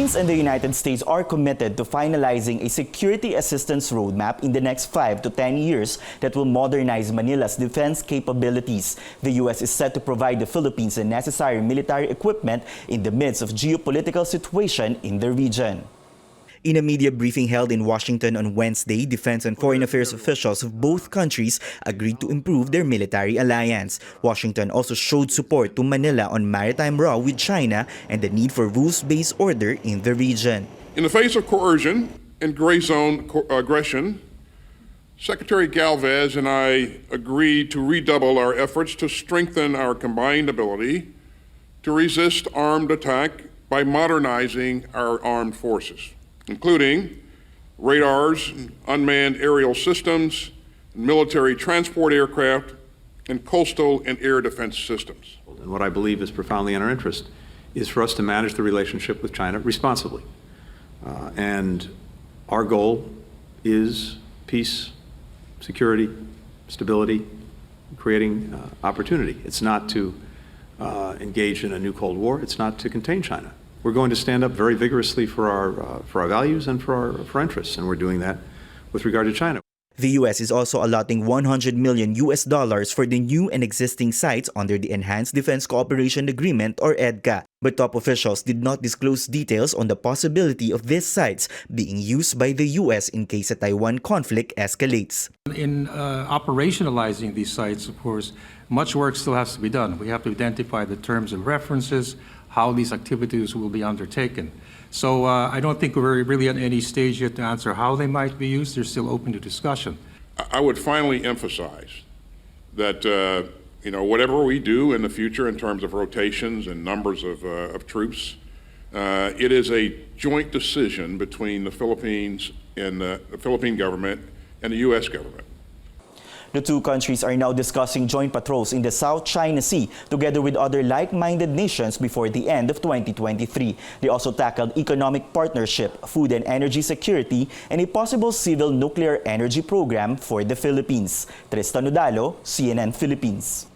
Philippines and the United States are committed to finalizing a security assistance roadmap in the next 5 to 10 years that will modernize Manila's defense capabilities. The U.S. is set to provide the Philippines the necessary military equipment in the midst of geopolitical situation in the region. In a media briefing held in Washington on Wednesday, defense and foreign affairs officials of both countries agreed to improve their military alliance. Washington also showed support to Manila on maritime row with China and the need for rules-based order in the region. In the face of coercion and gray zone aggression, Secretary Galvez and I agreed to redouble our efforts to strengthen our combined ability to resist armed attack by modernizing our armed forces, including radars, unmanned aerial systems, military transport aircraft, and coastal and air defense systems. And what I believe is profoundly in our interest is for us to manage the relationship with China responsibly. And our goal is peace, security, stability, creating opportunity. It's not to engage in a new Cold War. It's not to contain China. We're going to stand up very vigorously for our values and for our interests, and we're doing that with regard to China. The U.S. is also allotting $100 million for the new and existing sites under the Enhanced Defense Cooperation Agreement or EDCA. But top officials did not disclose details on the possibility of these sites being used by the U.S. in case a Taiwan conflict escalates. In operationalizing these sites, of course, much work still has to be done. We have to identify the terms and references, how these activities will be undertaken. So I don't think we're really at any stage yet to answer how they might be used. They're still open to discussion. I would finally emphasize that whatever we do in the future in terms of rotations and numbers of troops, it is a joint decision between the Philippines and the Philippine government and the U.S. government. The two countries are now discussing joint patrols in the South China Sea together with other like-minded nations before the end of 2023. They also tackled economic partnership, food and energy security, and a possible civil nuclear energy program for the Philippines. Tristan Nodalo, CNN Philippines.